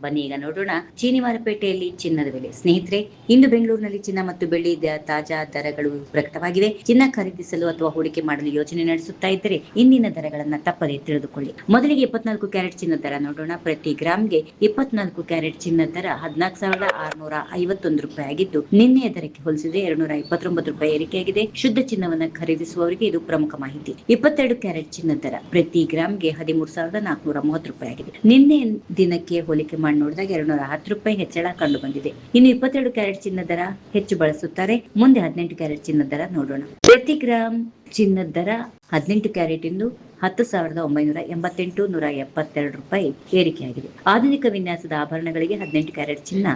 ಬನ್ನಿ ಈಗ ನೋಡೋಣ ಶನಿವಾರಪೇಟೆಯಲ್ಲಿ ಚಿನ್ನದ ಬೆಲೆ. ಸ್ನೇಹಿತರೆ, ಇಂದು ಬೆಂಗಳೂರಿನಲ್ಲಿ ಚಿನ್ನ ಮತ್ತು ಬೆಳ್ಳಿ ತಾಜಾ ದರಗಳು ಪ್ರಕಟವಾಗಿವೆ. ಚಿನ್ನ ಖರೀದಿಸಲು ಅಥವಾ ಹೂಡಿಕೆ ಮಾಡಲು ಯೋಜನೆ ನಡೆಸುತ್ತಾ ಇದ್ದರೆ ಇಂದಿನ ದರಗಳನ್ನ ತಪ್ಪದೇ ತಿಳಿದುಕೊಳ್ಳಿ. ಮೊದಲಿಗೆ 24 ಕ್ಯಾರೆಟ್ ಚಿನ್ನದ ದರ ನೋಡೋಣ. ಪ್ರತಿ ಗ್ರಾಮ್ಗೆ 24 ಕ್ಯಾರೆಟ್ ಚಿನ್ನದ ದರ 14,651 ರೂಪಾಯಿ ಆಗಿದ್ದು, ನಿನ್ನೆಯ ದರಕ್ಕೆ ಹೋಲಿಸಿದರೆ 229 ರೂಪಾಯಿ ಏರಿಕೆಯಾಗಿದೆ. ಶುದ್ಧ ಚಿನ್ನವನ್ನ ಖರೀದಿಸುವವರಿಗೆ ಇದು ಪ್ರಮುಖ ಮಾಹಿತಿ. 22 ಕ್ಯಾರೆಟ್ ಚಿನ್ನದ ದರ ಪ್ರತಿ ಗ್ರಾಮ್ಗೆ 13,430 ರೂಪಾಯಿ ಆಗಿದೆ. ನಿನ್ನೆ ದಿನಕ್ಕೆ ಹೋಲಿಕೆ ಮಾಡಿ ನೋಡಿದಾಗ 210 ರೂಪಾಯಿ ಹೆಚ್ಚಳ ಕಂಡು ಬಂದಿದೆ. ಇನ್ನು 22 ಕ್ಯಾರೆಟ್ ಚಿನ್ನದ ದರ ಹೆಚ್ಚು ಬಳಸುತ್ತಾರೆ. ಮುಂದೆ 18 ಕ್ಯಾರೆಟ್ ಚಿನ್ನದ ದರ ನೋಡೋಣ. ಪ್ರತಿ ಗ್ರಾಮ್ ಚಿನ್ನದ ದರ 18 ಕ್ಯಾರೆಟ್ ಇಂದು 10,988 172 ರೂಪಾಯಿ ಏರಿಕೆಯಾಗಿದೆ. ಆಧುನಿಕ ವಿನ್ಯಾಸದ ಆಭರಣಗಳಿಗೆ 18 ಕ್ಯಾರೆಟ್ ಚಿನ್ನ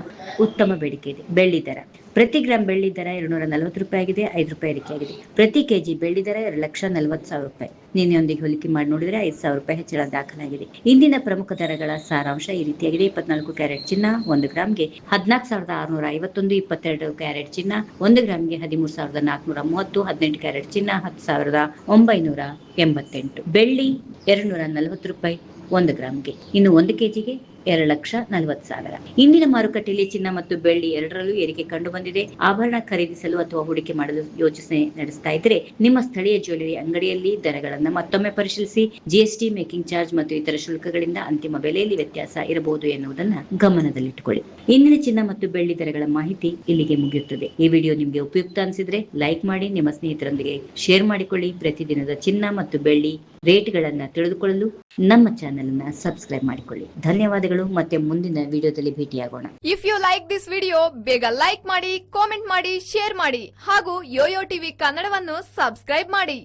ಉತ್ತಮ ಬೇಡಿಕೆ ಇದೆ. ಬೆಳ್ಳಿ ದರ ಪ್ರತಿ ಗ್ರಾಮ್ ಬೆಳ್ಳಿ ದರ 240 ರೂಪಾಯಿ ಆಗಿದೆ, 5 ರೂಪಾಯಿ ಏರಿಕೆಯಾಗಿದೆ. ಪ್ರತಿ ಕೆಜಿ ಬೆಳ್ಳಿ ದರ 2,40,000 ರೂಪಾಯಿ. ನಿನ್ನೆಯೊಂದಿಗೆ ಹೋಲಿಕೆ ಮಾಡಿ ನೋಡಿದರೆ 5,000 ರೂಪಾಯಿ ಹೆಚ್ಚಳ ದಾಖಲಾಗಿದೆ. ಇಂದಿನ ಪ್ರಮುಖ ದರಗಳ ಸಾರಾಂಶ ಈ ರೀತಿಯಾಗಿದೆ. 24 ಕ್ಯಾರೆಟ್ ಚಿನ್ನ 1 ಗ್ರಾಮ್ಗೆ 14,651, 22 ಕ್ಯಾರೆಟ್ ಚಿನ್ನ 1 ಗ್ರಾಮ್ಗೆ 13,430, 18 ಕ್ಯಾರೆಟ್ ಚಿನ್ನ 10,988, ಬೆಳ್ಳಿ 240 ರೂಪಾಯಿ 1 ಗ್ರಾಮ್ಗೆ. ಇನ್ನು 1 ಕೆಜಿಗೆ 2,40,000. ಇಂದಿನ ಮಾರುಕಟ್ಟೆಯಲ್ಲಿ ಚಿನ್ನ ಮತ್ತು ಬೆಳ್ಳಿ ಎರಡರಲ್ಲೂ ಏರಿಕೆ ಕಂಡು ಬಂದಿದೆ. ಆಭರಣ ಖರೀದಿಸಲು ಅಥವಾ ಹೂಡಿಕೆ ಮಾಡಲು ಯೋಚನೆ ನಡೆಸ್ತಾ ಇದ್ರೆ ನಿಮ್ಮ ಸ್ಥಳೀಯ ಜ್ಯುವೆಲರಿ ಅಂಗಡಿಯಲ್ಲಿ ದರಗಳನ್ನ ಮತ್ತೊಮ್ಮೆ ಪರಿಶೀಲಿಸಿ. ಜಿಎಸ್ಟಿ, ಮೇಕಿಂಗ್ ಚಾರ್ಜ್ ಮತ್ತು ಇತರ ಶುಲ್ಕಗಳಿಂದ ಅಂತಿಮ ಬೆಲೆಯಲ್ಲಿ ವ್ಯತ್ಯಾಸ ಇರಬಹುದು ಎನ್ನುವುದನ್ನ ಗಮನದಲ್ಲಿಟ್ಟುಕೊಳ್ಳಿ. ಇಂದಿನ ಚಿನ್ನ ಮತ್ತು ಬೆಳ್ಳಿ ದರಗಳ ಮಾಹಿತಿ ಇಲ್ಲಿಗೆ ಮುಗಿಯುತ್ತದೆ. ಈ ವಿಡಿಯೋ ನಿಮಗೆ ಉಪಯುಕ್ತ ಅನಿಸಿದ್ರೆ ಲೈಕ್ ಮಾಡಿ, ನಿಮ್ಮ ಸ್ನೇಹಿತರೊಂದಿಗೆ ಶೇರ್ ಮಾಡಿಕೊಳ್ಳಿ. ಪ್ರತಿದಿನದ ಚಿನ್ನ ಮತ್ತು ಬೆಳ್ಳಿ ರೇಟ್ಗಳನ್ನ ತಿಳಿದುಕೊಳ್ಳಲು ನಮ್ಮ ಚಾನೆಲ್ ಅನ್ನ ಸಬ್ಸ್ಕ್ರೈಬ್ ಮಾಡಿಕೊಳ್ಳಿ. ಧನ್ಯವಾದಗಳು. ಮತ್ತೆ ಮುಂದಿನ ವಿಡಿಯೋದಲ್ಲಿ ಭೇಟಿಯಾಗೋಣ. If you like this video, ಬೇಗ ಲೈಕ್ ಮಾಡಿ, ಕಾಮೆಂಟ್ ಮಾಡಿ, ಶೇರ್ ಮಾಡಿ ಹಾಗೂ ಯೋಯೋ ಟಿವಿ ಕನ್ನಡವನ್ನು ಸಬ್ಸ್ಕ್ರೈಬ್ ಮಾಡಿ.